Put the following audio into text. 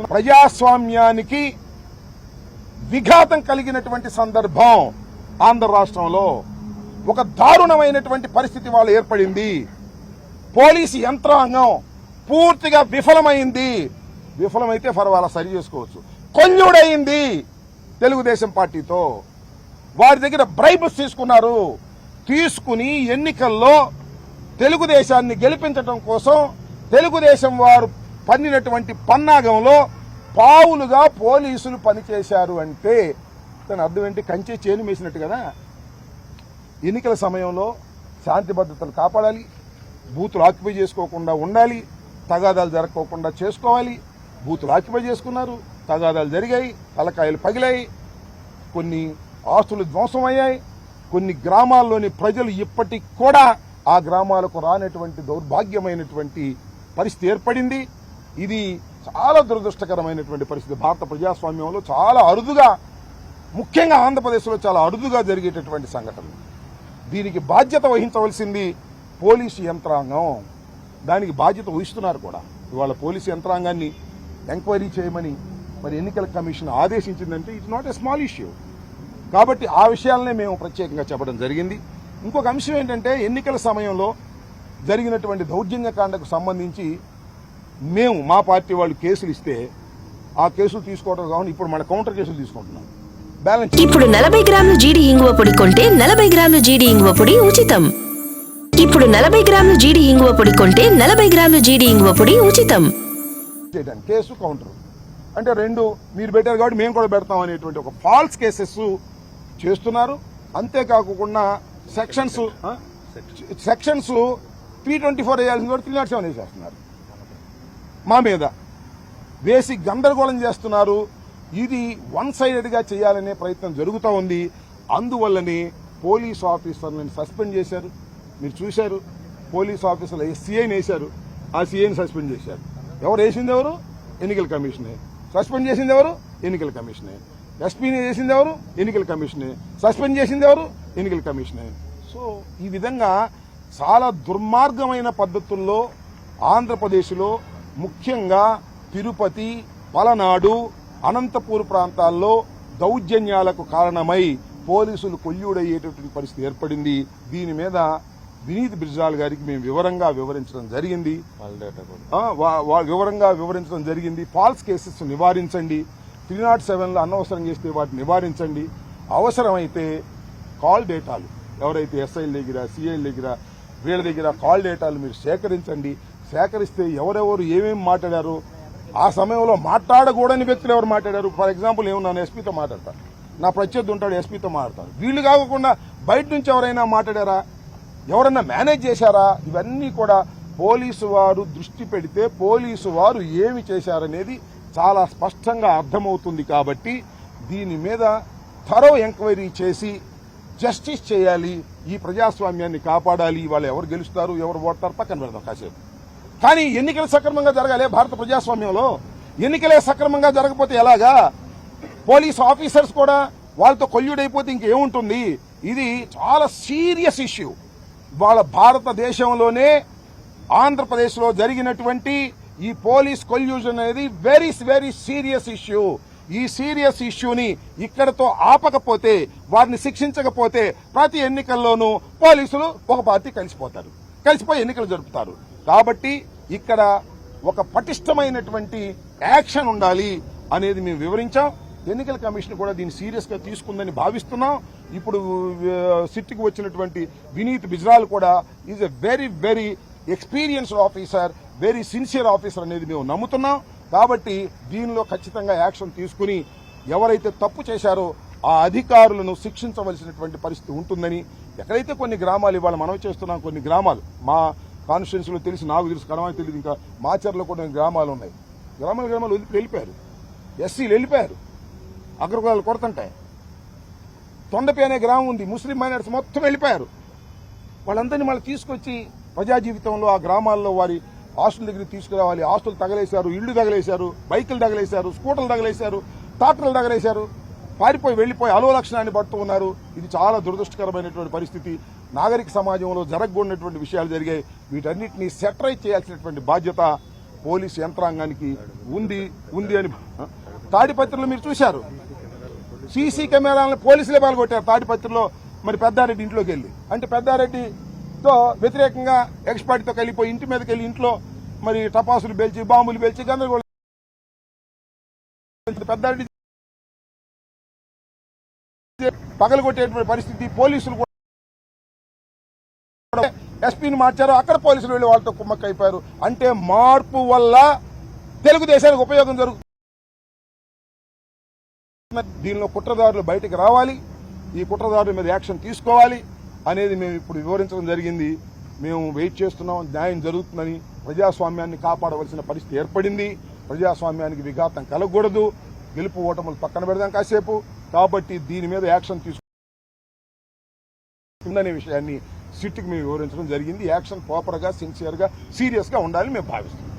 ప్రజాస్వామ్యానికి విఘాతం కలిగినటువంటి సందర్భం ఆంధ్ర రాష్ట్రంలో ఒక దారుణమైనటువంటి పరిస్థితి వాళ్ళు ఏర్పడింది. పోలీసు యంత్రాంగం పూర్తిగా విఫలమైంది. విఫలమైతే పర్వాలా సరి చేసుకోవచ్చు. కొల్లుడైంది తెలుగుదేశం పార్టీతో. వారి దగ్గర బ్రైబ్స్ తీసుకున్నారు. తీసుకుని ఎన్నికల్లో తెలుగుదేశాన్ని గెలిపించడం కోసం తెలుగుదేశం వారు పన్నినటువంటి పన్నాగంలో పావులుగా పోలీసులు పనిచేశారు అంటే దాని అర్థం ఏంటి? కంచె చేను వేసినట్టు కదా. ఎన్నికల సమయంలో శాంతి భద్రతలు కాపాడాలి, బూతులు ఆక్యుపై చేసుకోకుండా ఉండాలి, తగాదాలు జరగకోకుండా చేసుకోవాలి. బూతులు ఆక్యుపై చేసుకున్నారు, తగాదాలు జరిగాయి, తలకాయలు పగిలాయి, కొన్ని ఆస్తులు ధ్వంసమయ్యాయి. కొన్ని గ్రామాల్లోని ప్రజలు ఇప్పటికి కూడా ఆ గ్రామాలకు రానటువంటి దౌర్భాగ్యమైనటువంటి పరిస్థితి ఏర్పడింది. ఇది చాలా దురదృష్టకరమైనటువంటి పరిస్థితి. భారత ప్రజాస్వామ్యంలో చాలా అరుదుగా, ముఖ్యంగా ఆంధ్రప్రదేశ్లో చాలా అరుదుగా జరిగేటటువంటి సంఘటన. దీనికి బాధ్యత వహించవలసింది పోలీసు యంత్రాంగం. దానికి బాధ్యత వహిస్తున్నారు కూడా. ఇవాళ పోలీసు యంత్రాంగాన్ని ఎంక్వైరీ చేయమని మరి ఎన్నికల కమిషన్ ఆదేశించిందంటే it's not a small issue. కాబట్టి ఆ విషయాలనే మేము ప్రత్యేకంగా చెప్పడం జరిగింది. ఇంకొక అంశం ఏంటంటే, ఎన్నికల సమయంలో జరిగినటువంటి దౌర్జన్యకాండకు సంబంధించి మేము మా పార్టీ వాళ్ళు కేసులు ఇస్తే ఆ కేసులు తీసుకోవడం కావాలి. ఇప్పుడు మన కౌంటర్ కేసులు తీసుకుంటున్నాం. బ్యాలెన్స్ ఇప్పుడు 40 గ్రాముల జీడి ఇంగువ పొడి కొంటే 40 గ్రాముల జీడి ఇంగువ పొడి ఉచితం. ఇప్పుడు 40 గ్రాముల జీడి ఇంగువ పొడి కొంటే 40 గ్రాముల జీడి ఇంగువ పొడి ఉచితం. కేసు కౌంటర్ అంటే రెండు మీరు పెట్టారు కాబట్టి మేము కూడా పెడతాం అనేటువంటి ఒక ఫాల్స్ కేసెస్ చేస్తున్నారు. అంతేకాకుండా సెక్షన్స్ 324 వేయాల్సింది కూడా 307 వేసేస్తున్నారు. మా మీద వేసి గందరగోళం చేస్తున్నారు. ఇది వన్ సైడెడ్గా చేయాలనే ప్రయత్నం జరుగుతూ ఉంది. అందువల్లనే పోలీస్ ఆఫీసర్లను సస్పెండ్ చేశారు. మీరు చూశారు, పోలీస్ ఆఫీసర్లు సీఐని వేశారు, ఆ సీఐని సస్పెండ్ చేశారు. ఎవరు వేసింది? ఎవరు? ఎన్నికల కమిషనే. సస్పెండ్ చేసింది ఎవరు? ఎన్నికల కమిషనే. ఎస్పీని చేసింది ఎవరు? ఎన్నికల కమిషనే. సస్పెండ్ చేసింది ఎవరు? ఎన్నికల కమిషనే. సో ఈ విధంగా చాలా దుర్మార్గమైన పద్ధతుల్లో ఆంధ్రప్రదేశ్లో, ముఖ్యంగా తిరుపతి, పలనాడు, అనంతపూర్ ప్రాంతాల్లో దౌర్జన్యాలకు కారణమై పోలీసులు కొల్లుడయ్యేటటువంటి పరిస్థితి ఏర్పడింది. దీని మీద వినీత్ బిర్జాల్ గారికి మేము వివరంగా వివరించడం జరిగింది. ఫాల్స్ కేసెస్ నివారించండి, 307లో అనవసరం చేస్తే వాటిని నివారించండి. అవసరమైతే కాల్ డేటాలు ఎవరైతే ఎస్ఐల దగ్గర, సిఐల దగ్గర, వీళ్ళ దగ్గర కాల్ డేటాలు మీరు సేకరించండి. సేకరిస్తే ఎవరెవరు ఏమేమి మాట్లాడారు, ఆ సమయంలో మాట్లాడకూడని వ్యక్తులు ఎవరు మాట్లాడారు. ఫర్ ఎగ్జాంపుల్ ఏమన్నా ఎస్పీతో మాట్లాడతారు, నా ప్రత్యర్థి ఉంటాడు ఎస్పీతో మాట్లాడతారు. వీళ్ళు కాకుండా బయట నుంచి ఎవరైనా మాట్లాడారా, ఎవరన్నా మేనేజ్ చేశారా, ఇవన్నీ కూడా పోలీసు వారు దృష్టి పెడితే పోలీసు వారు ఏమి చేశారనేది చాలా స్పష్టంగా అర్థమవుతుంది. కాబట్టి దీని మీద థరో ఎంక్వైరీ చేసి జస్టిస్ చేయాలి. ఈ ప్రజాస్వామ్యాన్ని కాపాడాలి. వాళ్ళు ఎవరు గెలుస్తారు, ఎవరు ఓడతారు పక్కన పెడదాం కాసేపు. కానీ ఎన్నికలు సక్రమంగా జరగాలి. భారత ప్రజాస్వామ్యంలో ఎన్నికలే సక్రమంగా జరగకపోతే ఎలాగా? పోలీస్ ఆఫీసర్స్ కూడా వాళ్ళతో కొల్లుడైపోతే ఇంకేముంటుంది? ఇది చాలా సీరియస్ ఇష్యూ. వాళ్ళ భారతదేశంలోనే ఆంధ్రప్రదేశ్లో జరిగినటువంటి ఈ పోలీస్ కొల్యూషన్ అనేది వెరీ వెరీ సీరియస్ ఇష్యూ. ఈ సీరియస్ ఇష్యూని ఇక్కడతో ఆపకపోతే, వారిని శిక్షించకపోతే ప్రతి ఎన్నికల్లోనూ పోలీసులు ఒక పార్టీ కలిసిపోయి ఎన్నికలు జరుపుతారు. కాబట్టి ఇక్కడ ఒక పటిష్టమైనటువంటి యాక్షన్ ఉండాలి అనేది మేము వివరించాం. ఎన్నికల కమిషన్ కూడా దీన్ని సీరియస్ గా తీసుకుందని భావిస్తున్నాం. ఇప్పుడు సిట్కి వచ్చినటువంటి వినీత్ బిజ్రాల్ కూడా is a very very experienced officer, very sincere officer అనేది మేము నమ్ముతున్నాం. కాబట్టి దీనిలో ఖచ్చితంగా యాక్షన్ తీసుకుని ఎవరైతే తప్పు చేశారో ఆ అధికారులను శిక్షించవలసినటువంటి పరిస్థితి ఉంటుందని, ఎక్కడైతే కొన్ని గ్రామాలు ఇవాళ మనం చేస్తున్నాం, కొన్ని గ్రామాలు మా కాన్స్టిట్యున్సీలో నాకు తెలుసు, కడమని తెలియదు, ఇంకా మాచర్లో కూడా గ్రామాలు ఉన్నాయి. గ్రామాలు వెళ్ళిపోయారు, ఎస్సీలు వెళ్ళిపోయారు, అగ్రకులాలు కొడుతుంటాయి. తొండపి అనే గ్రామం ఉంది, ముస్లిం మైనారిటీస్ మొత్తం వెళ్ళిపోయారు. వాళ్ళందరినీ మళ్ళీ తీసుకొచ్చి ప్రజా జీవితంలో ఆ గ్రామాల్లో వారి ఆస్తుల దగ్గర తీసుకురావాలి. ఆస్తులు తగలేశారు, ఇళ్లు తగలేశారు, బైకులు తగలేశారు, స్కూటర్లు తగలేశారు, ట్రాక్టర్లు తగలేశారు, వెళ్ళిపోయి అలో లక్షణాన్ని పడుతూ ఉన్నారు. ఇది చాలా దురదృష్టకరమైనటువంటి పరిస్థితి. నాగరిక సమాజంలో జరగకూడనటువంటి విషయాలు జరిగాయి. వీటన్నిటినీ సెటరైజ్ చేయాల్సినటువంటి బాధ్యత పోలీసు యంత్రాంగానికి ఉంది అని తాడిపత్రిలో మీరు చూశారు. సీసీ కెమెరాలను పోలీసులే పాల్గొట్టారు తాడిపత్రిలో. మరి పెద్దారెడ్డి ఇంట్లోకి వెళ్ళి అంటే పెద్దారెడ్డితో వ్యతిరేకంగా ఎక్స్పర్ట్తో కలిపోయి ఇంటి మీదకి వెళ్ళి ఇంట్లో మరి టపాసులు పేల్చి బాంబులు పేల్చి గందరగోళం. పెద్దారెడ్డి పగలగొట్టేటువంటి పరిస్థితి. పోలీసులు కూడా ఎస్పీని మార్చారు, అక్కడ పోలీసులు వెళ్ళి వాళ్ళతో కుమ్మక్క అయిపోయారు. అంటే మార్పు వల్ల తెలుగుదేశానికి ఉపయోగం జరుగుతుంది. దీనిలో కుట్రదారులు బయటకు రావాలి, ఈ కుట్రదారుల మీద యాక్షన్ తీసుకోవాలి అనేది మేము ఇప్పుడు వివరించడం జరిగింది. మేము వెయిట్ చేస్తున్నాం, న్యాయం జరుగుతుందని. ప్రజాస్వామ్యాన్ని కాపాడవలసిన పరిస్థితి ఏర్పడింది. ప్రజాస్వామ్యానికి విఘాతం కలగకూడదు. గెలుపు ఓటములు పక్కన పెడదాం కాసేపు. కాబట్టి దీని మీద యాక్షన్ తీసుకుందనే విషయాన్ని సిట్కి మేము వివరించడం జరిగింది. యాక్షన్ ప్రాపర్గా, సిన్సియర్గా, సీరియస్గా ఉండాలని మేము భావిస్తున్నాం.